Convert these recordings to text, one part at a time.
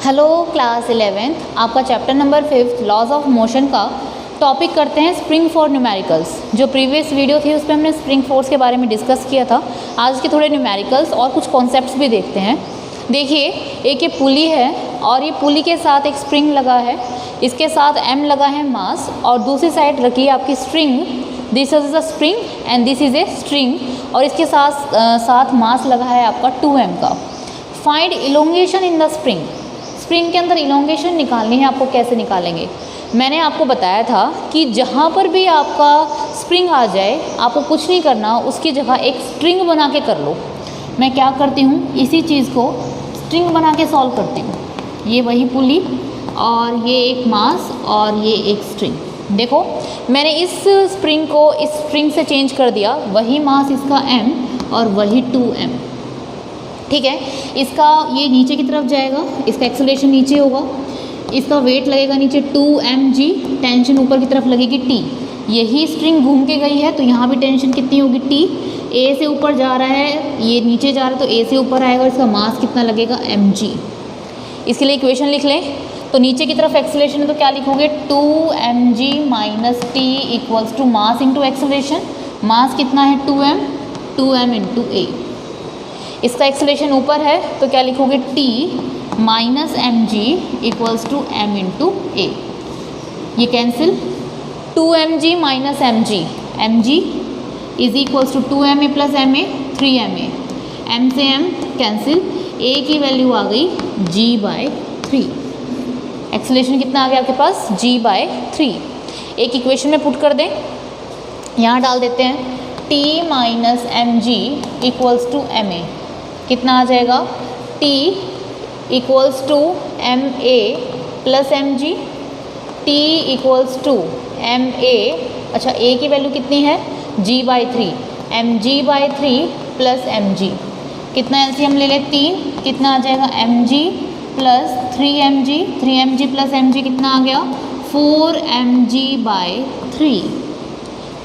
Hello class 11th, आपका chapter number 5 laws of motion का topic करते हैं स्प्रिंग फॉर न्यूमेरिकल्स। जो प्रीवियस वीडियो थी उसमें हमने स्प्रिंग फोर्स के बारे में डिस्कस किया था। आज के थोड़े न्यूमेरिकल्स और कुछ कॉन्सेप्ट्स भी देखते हैं। देखिए, एक ये पुली है और ये पुली के साथ एक स्प्रिंग लगा है, इसके साथ m लगा है मास, और दूसरी साइड रखी है आपकी string. This is a spring and this is a string, और इसके साथ मास लगा है आपका 2m का। Find elongation in the spring. Spring के अंदर इलोंगेशन निकालनी है आपको। कैसे निकालेंगे? मैंने आपको बताया था कि जहाँ पर भी आपका स्प्रिंग आ जाए आपको कुछ नहीं करना, उसकी जगह एक स्ट्रिंग बना के कर लो। मैं क्या करती हूँ, इसी चीज़ को स्ट्रिंग बना के सॉल्व करती हूँ। ये वही पुली और ये एक मास और ये एक स्ट्रिंग। देखो, मैंने इस स्प्रिंग को इस स्प्रिंग से चेंज कर दिया। वही मास इसका m और वही 2m। ठीक है, इसका ये नीचे की तरफ जाएगा, इसका एक्सेलरेशन नीचे होगा, इसका वेट लगेगा नीचे 2mg, टेंशन ऊपर की तरफ लगेगी t। यही स्ट्रिंग घूम के गई है तो यहाँ भी टेंशन कितनी होगी t। a से ऊपर जा रहा है, ये नीचे जा रहा है तो a से ऊपर आएगा, इसका मास कितना लगेगा mg। इसके लिए इक्वेशन लिख लें। तो नीचे की तरफ एक्सेलरेशन है तो क्या लिखोगे, 2mg minus t equals to mass into acceleration. Mass कितना है 2m इंटू a। इसका एक्सेलरेशन ऊपर है तो क्या लिखोगे, t minus mg equals to m into a। ये cancel, 2mg minus mg is equals to 2ma plus ma 3ma। m से m कैंसिल, a की वैल्यू आ गई g/3। एक्सेलरेशन कितना आ गया आपके पास, g/3। एक इक्वेशन में पुट कर दें, यहाँ डाल देते हैं t minus mg equals to ma। कितना आ जाएगा, t equals to ma plus mg, t equals to ma। अच्छा, a की वैल्यू कितनी है, g/3, mg/3 प्लस mg। कितना एलसीएम ले लें, 3। कितना आ जाएगा, mg plus 3mg plus mg कितना आ गया, 4mg/3।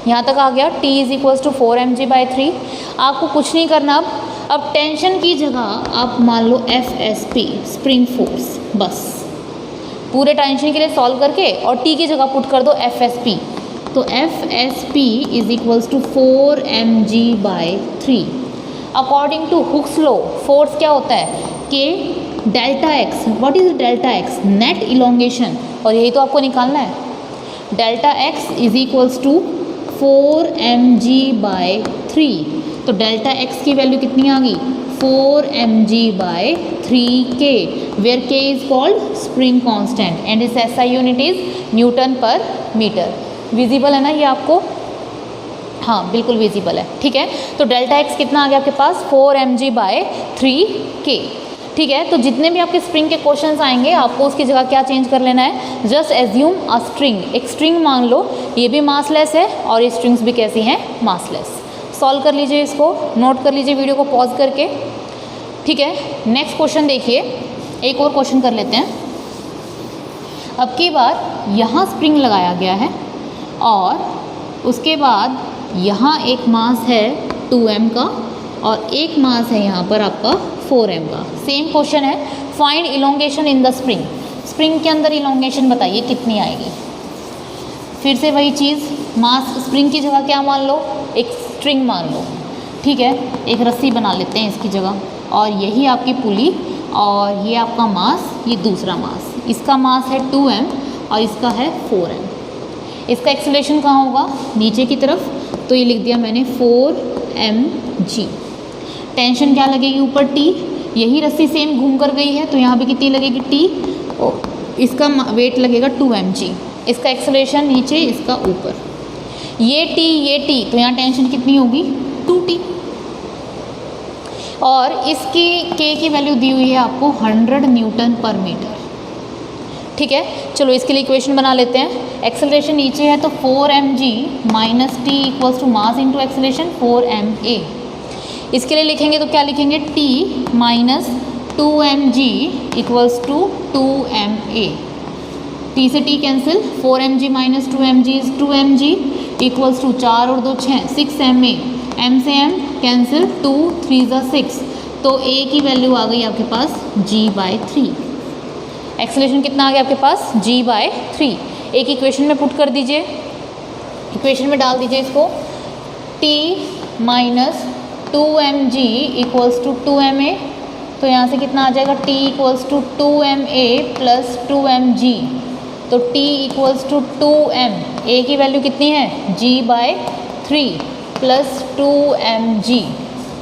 यहाँ तक आ गया। t is equals to 4mg/3। आपको कुछ नहीं करना। अब टेंशन की जगह आप मान लो FSP, स्प्रिंग फोर्स, बस पूरे टेंशन के लिए सॉल्व करके और t की जगह पुट कर दो FSP। तो FSP is equals to 4mg/3। According to Hooke's law, force क्या होता है कि delta x, what is delta x, net elongation, और यही तो आपको निकालना है। Delta x is equals to 4mg/3। तो डेल्टा x की वैल्यू कितनी आ गई, 4mg/3k, where k is called spring constant and its SI unit is newton per meter. Visible है ना ये आपको? हाँ, बिल्कुल विजिबल है। ठीक है, तो डेल्टा x कितना आ गया आपके पास, 4mg/3k। ठीक है, तो जितने भी आपके स्प्रिंग के क्वेश्चंस आएंगे आपको उसकी जगह क्या चेंज कर लेना है, जस्ट एज्यूम अ स्ट्रिंग। एक स्ट्रिंग मान लो, ये भी मासलेस है और ये स्ट्रिंग्स भी कैसी हैं, मासलेस। सॉल्व कर लीजिए, इसको नोट कर लीजिए वीडियो को पॉज करके। ठीक है, नेक्स्ट क्वेश्चन देखिए। एक और क्वेश्चन कर लेते हैं। अब की बार यहाँ स्प्रिंग लगाया गया है और उसके बाद यहाँ एक मास है 2m का और एक मास है यहाँ पर आपका 4m का। सेम क्वेश्चन है, find elongation in the spring. Spring के अंदर इलोंगेशन बताइए कितनी आएगी। फिर से वही चीज़, मास स्प्रिंग की जगह क्या मान लो, एक स्ट्रिंग मान लो। ठीक है, एक रस्सी बना लेते हैं इसकी जगह, और यही आपकी पुली और ये आपका मास, ये दूसरा मास। इसका मास है 2m और इसका है 4m। इसका एक्सेलरेशन कहाँ होगा, नीचे की तरफ, तो ये लिख दिया मैंने 4mg। टेंशन क्या लगेगी ऊपर, t। यही रस्सी सेम घूम कर गई है तो यहाँ भी कितनी लगेगी, t। और इसका वेट लगेगा 2mg। इसका एक्सेलरेशन नीचे, इसका ऊपर। ये t, तो यहाँ टेंशन कितनी होगी, 2t। और इसकी k की वैल्यू दी हुई है आपको 100 न्यूटन पर मीटर। ठीक है, चलो इसके लिए इक्वेशन बना लेते हैं। एक्सेलरेशन नीचे है तो 4mg minus t equals to mass into acceleration 4ma। इसके लिए लिखेंगे तो क्या लिखेंगे, t minus 2mg equals to 2ma। t से t cancel, 4mg minus 2mg is 2mg equals to 4 और 2 6, 6ma। m से m कैंसिल, 2 3 6, तो a की वैल्यू आ गई आपके पास g/3। एक्सेलरेशन कितना आ गया आपके पास g/3। एक इक्वेशन में पुट कर दीजिए, इक्वेशन में डाल दीजिए इसको, t minus 2mg equals to 2ma। तो यहाँ से कितना आ जाएगा, t equals to 2ma plus 2mg। तो t equals to 2m, a की वैल्यू कितनी है g/3 प्लस 2mg।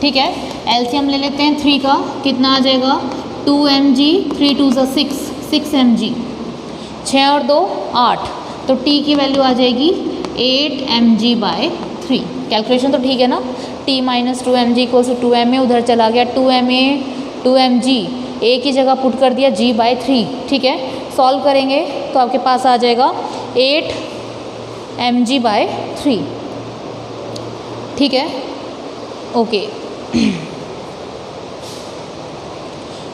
ठीक है, एलसीएम ले लेते हैं 3 का, कितना आ जाएगा 2mg, 3 2 6, 6mg, 6 और 2 8। तो t की वैल्यू आ जाएगी 8mg/3। कैलकुलेशन तो ठीक है ना, t minus 2mg equals to 2ma, उधर चला गया 2ma 2mg, a की जगह पुट कर दिया g/3। ठीक है, सॉल्व करेंगे तो आपके पास आ जाएगा 8mg/3। ठीक है, ओके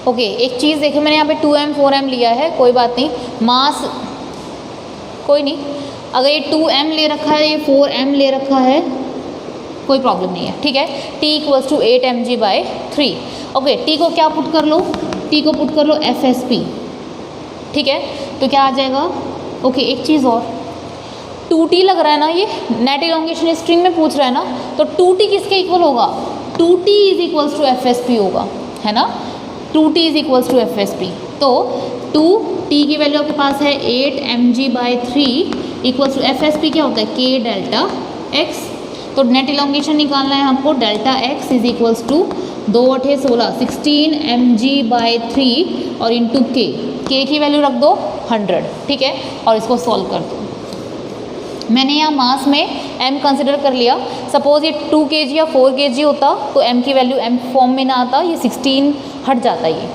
ओके। एक चीज़ देखिए, मैंने यहाँ पे 2m 4m लिया है, कोई बात नहीं, मास कोई नहीं, अगर ये 2m ले रखा है, ये 4m ले रखा है, कोई प्रॉब्लम नहीं है। ठीक है, t equals to 8mg/3। Okay, t को क्या पुट कर लो, t को पुट कर लो FSP। ठीक है, तो क्या आ जाएगा, ओके एक चीज़ और, 2t लग रहा है ना, ये नेट इलोंगेशन स्ट्रिंग में पूछ रहा है ना, तो 2t किसके इक्वल होगा, 2t is equals to FSP होगा, है ना, 2t is equals to FSP। तो 2t की वैल्यू आपके पास है 8mg/3 इक्वल्स टू FSP क्या होता है k डेल्टा x। तो नेट इलोंगेशन निकालना है हमको, delta x is equals to 2 8 16, 16mg/3 और इंटू k की वैल्यू रख दो 100। ठीक है, और इसको सॉल्व कर दो। मैंने यहाँ मास में m कंसिडर कर लिया, सपोज ये 2 kg या 4 kg होता तो m की वैल्यू m फॉर्म में ना आता, ये 16 हट जाता, ये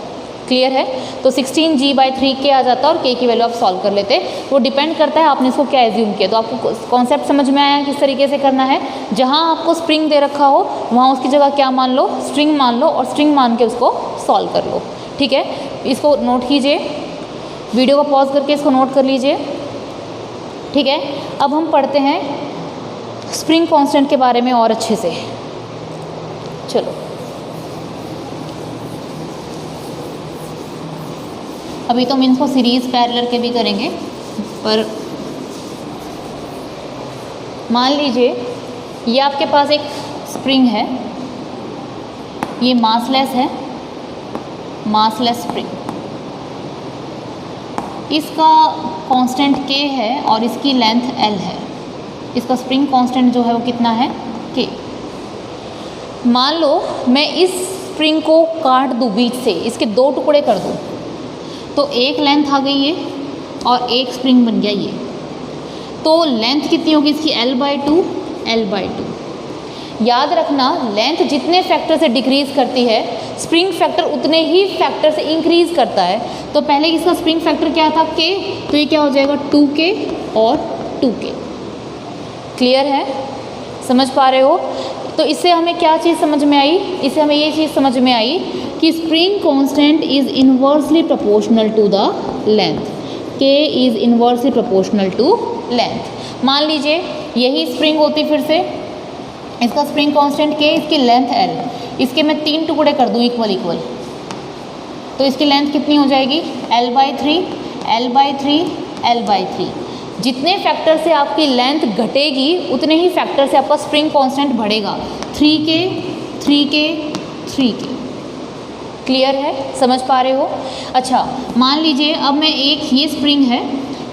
क्लियर है। तो 16g/3 k आ जाता और k की वैल्यू आप सॉल्व कर लेते। वो डिपेंड करता है आपने इसको क्या एज्यूम किया। तो आपको कॉन्सेप्ट समझ में आया किस तरीके से करना है, जहाँ आपको स्प्रिंग दे रखा हो वहाँ उसकी जगह क्या मान लो, स्ट्रिंग मान लो, और स्ट्रिंग मान के उसको सॉल्व कर लो। ठीक है, इसको नोट कीजिए, वीडियो को पॉज करके इसको नोट कर लीजिए। ठीक है, अब हम पढ़ते हैं स्प्रिंग कांस्टेंट के बारे में और अच्छे से। चलो, अभी तो हम इनको सीरीज़ पैरेलल के भी करेंगे, पर मान लीजिए ये आपके पास एक स्प्रिंग है, ये मासलेस है, मासलेस स्प्रिंग, इसका कांस्टेंट k है और इसकी लेंथ l है। इसका स्प्रिंग कांस्टेंट जो है वो कितना है k। मान लो मैं इस स्प्रिंग को काट दूँ बीच से, इसके 2 टुकड़े कर दूँ, तो एक लेंथ आ गई ये और एक स्प्रिंग बन गया ये। तो लेंथ कितनी होगी इसकी l/2, l/2। याद रखना, लेंथ जितने फैक्टर से डिक्रीज़ करती है, स्प्रिंग फैक्टर उतने ही फैक्टर से इंक्रीज़ करता है। तो पहले इसका स्प्रिंग फैक्टर क्या था k, तो ये क्या हो जाएगा 2k और 2k। क्लियर है, समझ पा रहे हो। तो इससे हमें क्या चीज़ समझ में आई, इससे हमें ये चीज़ समझ में आई कि spring constant is inversely proportional to the length, k is inversely proportional to length. मान लीजिए यही स्प्रिंग होती, फिर से इसका स्प्रिंग कांस्टेंट k, इसकी लेंथ l, इसके मैं 3 टुकड़े कर दूँ इक्वल इक्वल, तो इसकी लेंथ कितनी हो जाएगी l/3, l/3, l/3। जितने फैक्टर से आपकी लेंथ घटेगी उतने ही फैक्टर से आपका स्प्रिंग कांस्टेंट बढ़ेगा, 3k 3k 3k। क्लियर है, समझ पा रहे हो। अच्छा, मान लीजिए अब मैं एक ये स्प्रिंग है,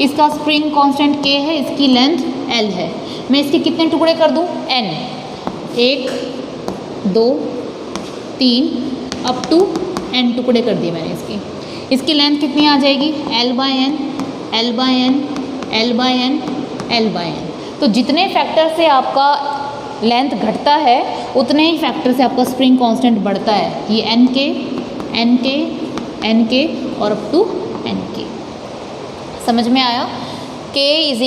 इसका स्प्रिंग कांस्टेंट k है, इसकी लेंथ l है, मैं इसके कितने टुकड़े कर दूँ n, 1 2 3 अप टू n टुकड़े कर दिए मैंने। इसकी लेंथ कितनी आ जाएगी l/n, l/n, l/n, l/n। तो जितने फैक्टर से आपका लेंथ घटता है उतने ही फैक्टर से आपका स्प्रिंग कांस्टेंट बढ़ता है। ये nk nk nk और अप टू nk। समझ में आया। k is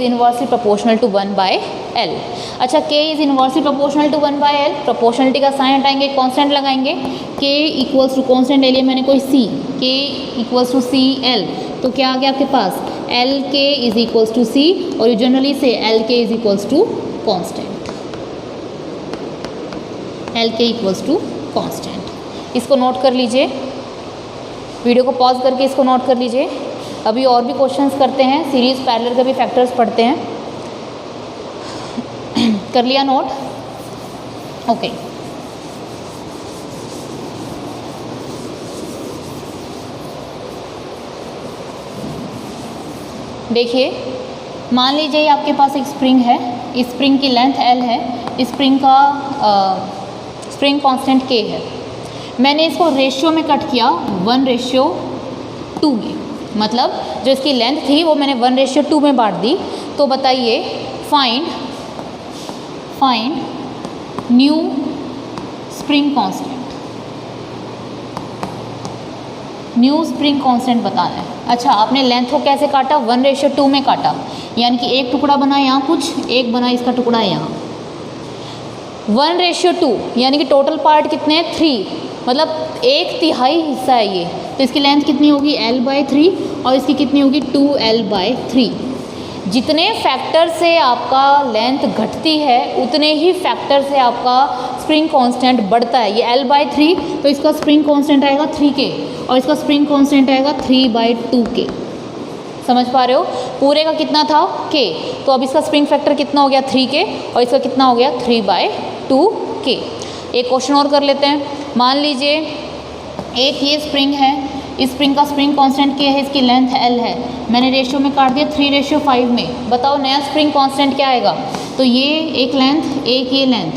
inversely proportional to 1/l। अच्छा, k is inversely proportional to 1/l, proportionality का साइन हटाएंगे, कांस्टेंट लगाएंगे, k इक्वल्स टू कांस्टेंट ले लिया मैंने कोई c, k equals to C L, तो क्या आ गया आपके पास L K is equals to C, और you generally say L K is equals to constant, L K equals to constant. इसको नोट कर लीजिए। वीडियो को पॉज करके इसको नोट कर लीजिए। अभी और भी क्वेश्चंस करते हैं, सीरीज पैरेलल के भी फैक्टर्स पढ़ते हैं। कर लिया नोट? ओके। देखिए, मान लीजिए आपके पास एक स्प्रिंग है, इस स्प्रिंग की लेंथ L है, इस स्प्रिंग का स्प्रिंग कांस्टेंट K है। मैंने इसको रेशियो में कट किया 1:2 में, मतलब जो इसकी लेंथ थी वो मैंने 1:2 में बांट दी। तो बताइए, find new spring constant. New spring constant बताना है। अच्छा, आपने लेंथ को कैसे काटा? 1:2 में काटा, यानी कि एक टुकड़ा बना यहाँ कुछ, एक बना इसका टुकड़ा यहाँ। 1:2 यानी कि टोटल पार्ट कितने हैं? 3, मतलब 1/3 हिस्सा है ये। तो इसकी लेंथ कितनी होगी? L/3, और इसकी कितनी होगी? 2L/3। जितने फैक्टर से आपका लेंथ घटती है उतने ही फैक्टर से आपका स्प्रिंग कांस्टेंट बढ़ता है। ये L/3, तो इसका स्प्रिंग कांस्टेंट आएगा 3K, और इसका स्प्रिंग कांस्टेंट आएगा 3/2K। समझ पा रहे हो? पूरे का कितना था? K, तो अब इसका स्प्रिंग फैक्टर कितना हो गया? 3K, और इसका कितना हो गया? 3/2K। एक क्वेश्चन और कर लेते हैं। मान लीजिए एक ये स्प्रिंग है, इस स्प्रिंग का स्प्रिंग कांस्टेंट K है, इसकी लेंथ L है, मैंने रेशियो में काट दिया 3:5 में। बताओ नया स्प्रिंग कांस्टेंट क्या आएगा? तो ये एक लेंथ, एक ये लेंथ,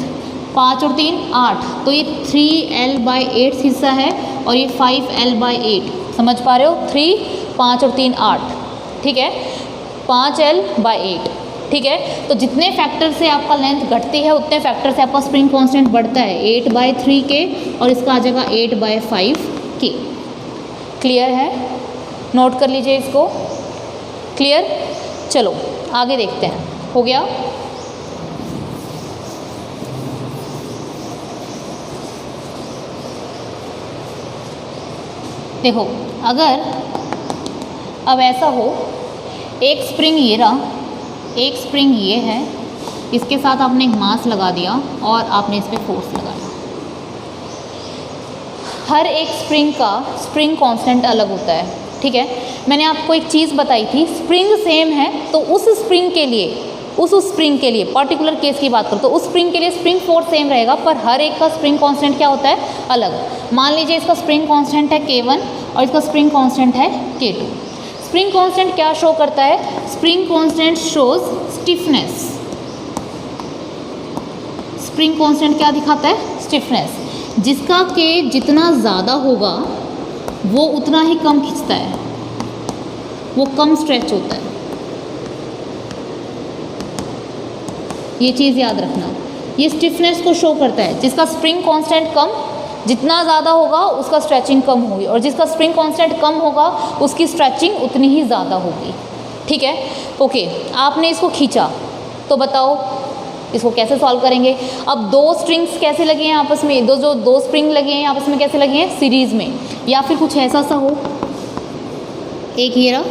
5 और 3 8, तो ये 3L/8 हिस्सा है, और ये 5L/8। समझ पा रहे हो? 3, 5 और 3 8, ठीक है, 5L/8, ठीक है। तो जितने फैक्टर से आपका लेंथ घटती है उतने फैक्टर से आपका स्प्रिंग कांस्टेंट बढ़ता है। 8/3K, और इसका आ जाएगा 8/5K। क्लियर है? नोट कर लीजिए इसको। क्लियर? चलो आगे देखते हैं। हो गया? देखो, अगर अब ऐसा हो, एक स्प्रिंग ये रहा, एक स्प्रिंग ये है, इसके साथ आपने एक मास लगा दिया और आपने इस पर फोर्स लगाया। हर एक स्प्रिंग का स्प्रिंग कांस्टेंट अलग होता है, ठीक है। मैंने आपको एक चीज़ बताई थी, स्प्रिंग सेम है तो उस स्प्रिंग के लिए पर्टिकुलर केस की बात करो तो उस स्प्रिंग के लिए स्प्रिंग फोर्स सेम रहेगा, पर हर एक का स्प्रिंग कांस्टेंट क्या होता है? अलग। मान लीजिए इसका स्प्रिंग कांस्टेंट है K1 और इसका स्प्रिंग कांस्टेंट है K2। स्प्रिंग कांस्टेंट क्या शो करता है? Spring constant shows stiffness. Spring constant क्या दिखाता है? स्टिफनेस। जिसका K जितना ज़्यादा होगा वो उतना ही कम खींचता है, वो कम स्ट्रेच होता है। ये चीज़ याद रखना, ये स्टिफनेस को शो करता है। जिसका स्प्रिंग कांस्टेंट कम, जितना ज़्यादा होगा उसका स्ट्रेचिंग कम होगी, और जिसका स्प्रिंग कांस्टेंट कम होगा उसकी स्ट्रेचिंग उतनी ही ज़्यादा होगी, ठीक है। ओके, आपने इसको खींचा, तो बताओ इसको कैसे सॉल्व करेंगे? अब दो स्ट्रिंग्स कैसे लगे हैं आपस में? दो स्प्रिंग लगे हैं आपस में, कैसे लगे हैं? सीरीज़ में। या फिर कुछ ऐसा सा हो, एक ये रहा,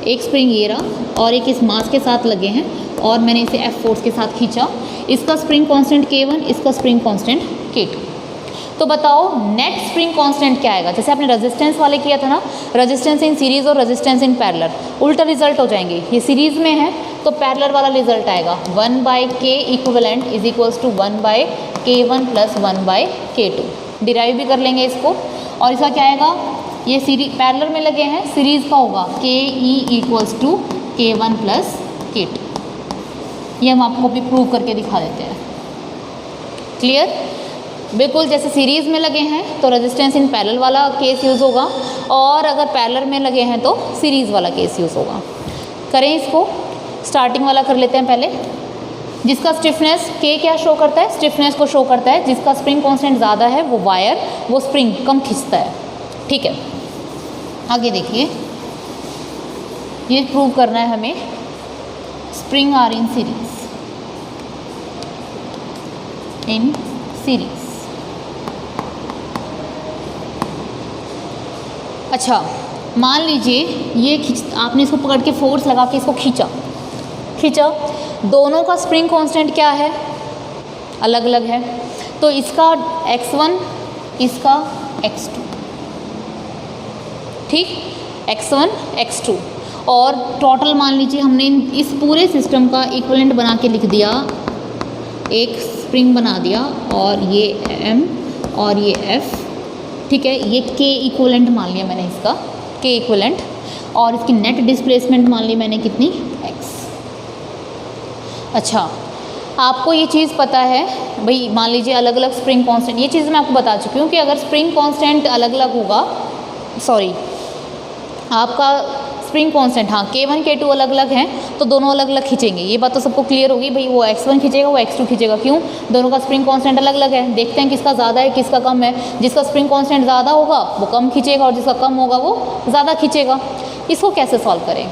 एक स्प्रिंग ये रहा, और एक इस मास के साथ लगे हैं, और मैंने इसे F फोर्स के साथ खींचा। इसका स्प्रिंग कांस्टेंट K1, इसका स्प्रिंग कांस्टेंट K2। तो बताओ नेट स्प्रिंग कांस्टेंट क्या आएगा? जैसे आपने रेजिस्टेंस वाले किया था ना, रेजिस्टेंस इन सीरीज़ और रेजिस्टेंस इन पैरेलल, उल्टा रिजल्ट हो जाएंगे। ये सीरीज़ में है तो पैरेलल वाला रिजल्ट आएगा 1/K equivalent is equals to 1/K1 plus 1/K2। Derive भी कर लेंगे इसको। और इसका क्या आएगा? ये सीरीज पैरेलल में लगे हैं, सीरीज़ का होगा KE equals to K1 plus K2। ये हम आपको भी प्रूव करके दिखा देते हैं। क्लियर? बिल्कुल, जैसे सीरीज़ में लगे हैं तो रेजिस्टेंस इन पैरेलल वाला केस यूज़ होगा, और अगर पैरेलल में लगे हैं तो सीरीज़ वाला केस यूज़ होगा। करें इसको, स्टार्टिंग वाला कर लेते हैं पहले। जिसका स्टिफनेस K क्या शो करता है? स्टिफनेस को शो करता है। जिसका स्प्रिंग कांस्टेंट ज़्यादा है वो वायर, वो स्प्रिंग कम खींचता है, ठीक है। आगे देखिए, ये प्रूव करना है हमें। Spring are in series. अच्छा, मान लीजिए ये आपने इसको पकड़ के फोर्स लगा के इसको खींचा, दोनों का स्प्रिंग कांस्टेंट क्या है? अलग अलग है। तो इसका x1, इसका x2। ठीक, x1 x2, और टोटल मान लीजिए हमने इस पूरे सिस्टम का इक्विवेलेंट बना के लिख दिया, एक स्प्रिंग बना दिया, और ये m और ये f, ठीक है, ये k इक्विवेलेंट मान लिया मैंने इसका, k इक्विवेलेंट, और इसकी नेट डिस्प्लेसमेंट मान ली मैंने कितनी, x। अच्छा, आपको ये चीज़ पता है भाई, मान लीजिए अलग अलग स्प्रिंग कांस्टेंट, ये चीज़ मैं आपको बता चुकी हूँ कि अगर स्प्रिंग कांस्टेंट अलग अलग होगा, सॉरी आपका स्प्रिंग कांस्टेंट, हाँ K1 K2 अलग अलग हैं तो दोनों अलग अलग खींचेंगे, ये बात तो सबको क्लियर होगी भाई, वो x1 खींचेगा वो x2 खींचेगा, क्यों, दोनों का स्प्रिंग कांस्टेंट अलग अलग है। देखते हैं किसका ज़्यादा है किसका कम है, जिसका स्प्रिंग कांस्टेंट ज़्यादा होगा वो कम खींचेगा और जिसका कम होगा वो ज़्यादा खींचेगा। इसको कैसे सॉल्व करें,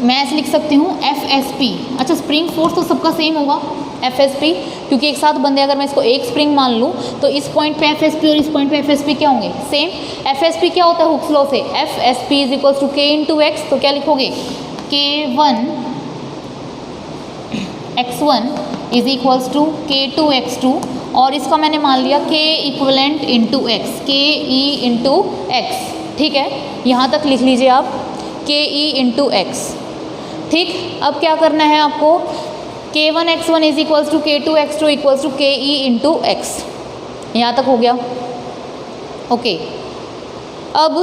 मैं ऐसे लिख सकती हूँ FSP। अच्छा, स्प्रिंग फोर्स तो सबका सेम होगा FSP, क्योंकि एक साथ बंदे, अगर मैं इसको एक स्प्रिंग मान लूँ तो इस पॉइंट पे FSP और इस पॉइंट पे FSP क्या होंगे, सेम। FSP क्या होता है हुक्स लॉ से, FSP is equals to K into X, तो क्या लिखोगे K1 x1 is equals to K2 x2, और इसका मैंने मान लिया K इक्वलेंट इंटू एक्स, के ई इंटू एक्स, ठीक है, यहाँ तक लिख लीजिए आप के ई इंटू एक्स। ठीक, अब क्या करना है आपको, K1 x1 is equals to K2 x2 equals to K E into x, यहाँ तक हो गया, ओके। अब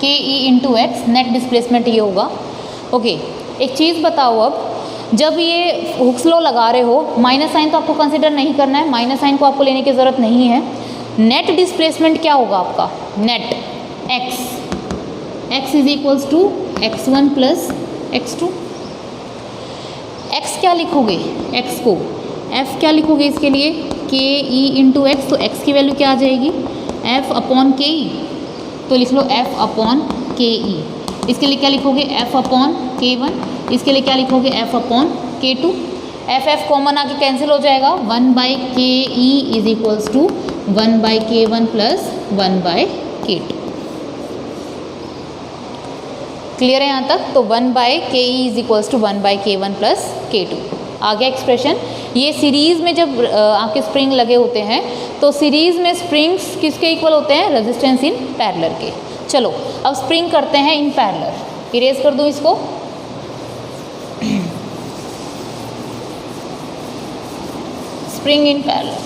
के E into x, net displacement ये होगा, ओके। एक चीज़ बताओ, अब जब ये हुक्स लॉ लगा रहे हो, माइनस साइन तो आपको कंसिडर नहीं करना है, माइनस साइन को आपको लेने की ज़रूरत नहीं है। नेट डिस्प्लेसमेंट क्या होगा आपका, net x is equals to x1 plus x2। x क्या लिखोगे, x को f क्या लिखोगे इसके लिए, के ई इंटू एक्स, तो x की वैल्यू क्या आ जाएगी, f अपॉन के ई, तो लिख लो f अपॉन के ई। इसके लिए क्या लिखोगे, f अपॉन K1, इसके लिए क्या लिखोगे, f upon K2। f common आके कैंसिल हो जाएगा, 1 by K E is equals to 1 by K1 plus 1 by K2। Clear है यहाँ तक, तो 1 by K E is equals to 1 by K1 plus K2 आ गया एक्सप्रेशन। ये सीरीज़ में जब आपके स्प्रिंग लगे होते हैं तो सीरीज़ में स्प्रिंग्स किसके इक्वल होते हैं, रेजिस्टेंस इन पैरेलल के। चलो अब स्प्रिंग करते हैं इन पैरेलल, इरेज कर दूँ इसको, स्प्रिंग इन पैरेलल।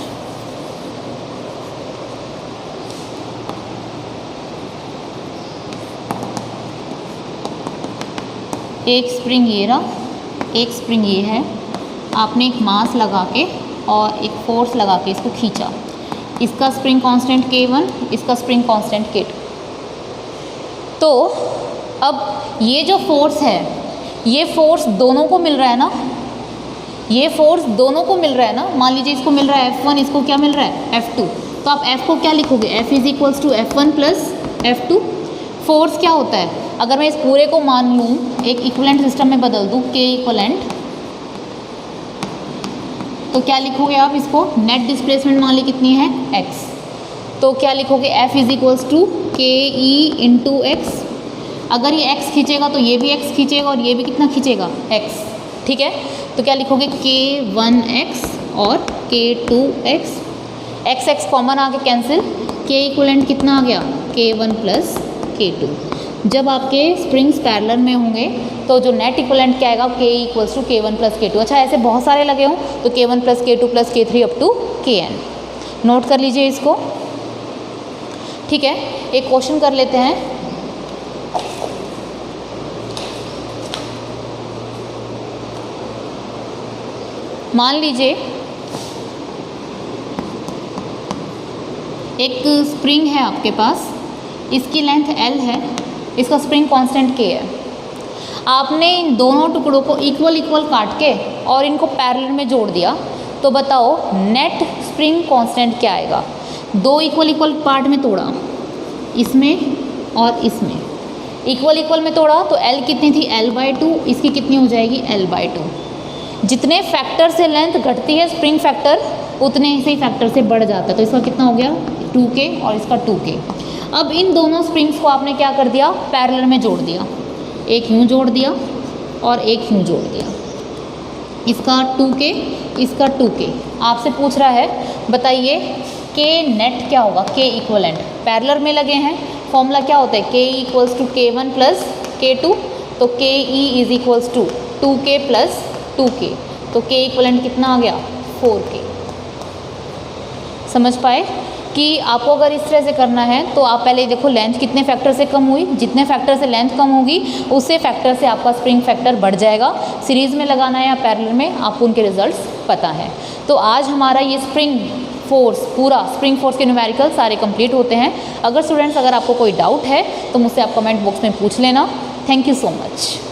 एक स्प्रिंग ये रहा, एक स्प्रिंग ये है, आपने एक मास लगा के और एक फोर्स लगा के इसको खींचा, इसका स्प्रिंग कांस्टेंट K1, इसका स्प्रिंग कांस्टेंट K2। तो अब ये जो फोर्स है, ये फोर्स दोनों को मिल रहा है ना, ये फोर्स दोनों को मिल रहा है ना, मान लीजिए इसको मिल रहा है F1, इसको क्या मिल रहा है F2, तो आप F को क्या लिखोगे, F is equals to F1 plus F2। Force क्या होता है, अगर मैं इस पूरे को मान लूँ, एक इक्विवेलेंट सिस्टम में बदल दूँ, K इक्विवेलेंट, तो क्या लिखोगे आप इसको, नेट डिस्प्लेसमेंट मान ली कितनी है x, तो क्या लिखोगे F is equals to K E into x. अगर ये x खींचेगा तो ये भी x खींचेगा और ये भी कितना खींचेगा x, ठीक है, तो क्या लिखोगे K1x और K2x, x कॉमन आके कैंसिल, K इक्विवेलेंट कितना आ गया K1 प्लस K2। जब आपके स्प्रिंग्स पैरेलल में होंगे तो जो नेट इक्विवेलेंट क्या आएगा, K equals to K1 plus K2। अच्छा, ऐसे बहुत सारे लगे हों तो K1 plus K2 plus K3 up to Kn, note कर लीजिए इसको, ठीक है। एक क्वेश्चन कर लेते हैं, मान लीजिए एक स्प्रिंग है आपके पास, इसकी लेंथ L है, इसका स्प्रिंग कांस्टेंट K है, आपने इन दोनों टुकड़ों को इक्वल इक्वल काट के और इनको पैरेलल में जोड़ दिया, तो बताओ नेट स्प्रिंग कांस्टेंट क्या आएगा। दो इक्वल इक्वल पार्ट में तोड़ा, इसमें और इसमें इक्वल इक्वल में तोड़ा, तो L कितनी थी L/2, इसकी कितनी हो जाएगी L/2। जितने फैक्टर से लेंथ घटती है स्प्रिंग फैक्टर, उतने ही फैक्टर से बढ़ जाता है, तो इसका कितना हो गया 2K और इसका 2K। अब इन दोनों स्प्रिंग्स को आपने क्या कर दिया, पैरेलल में जोड़ दिया, एक यूँ जोड़ दिया और एक यूँ जोड़ दिया, इसका 2K, इसका 2K। आपसे पूछ रहा है बताइए K नेट क्या होगा, K इक्वलेंट। पैरेलल में लगे हैं, फॉर्मूला क्या होता है, K equals to K1 plus K2, तो KE is equals to 2K plus 2K, तो K इक्वलेंट कितना आ गया 4K। समझ पाए कि आपको अगर इस तरह से करना है तो आप पहले देखो लेंथ कितने फैक्टर से कम हुई, जितने फैक्टर से लेंथ कम होगी उससे फैक्टर से आपका स्प्रिंग फैक्टर बढ़ जाएगा। सीरीज़ में लगाना है या पैरेलल में, आपको उनके रिजल्ट्स पता है। तो आज हमारा ये स्प्रिंग फोर्स, पूरा स्प्रिंग फोर्स के न्यूमेरिकल सारे कंप्लीट होते हैं। अगर स्टूडेंट्स अगर आपको कोई डाउट है तो मुझसे आप कमेंट बॉक्स में पूछ लेना। Thank you so much.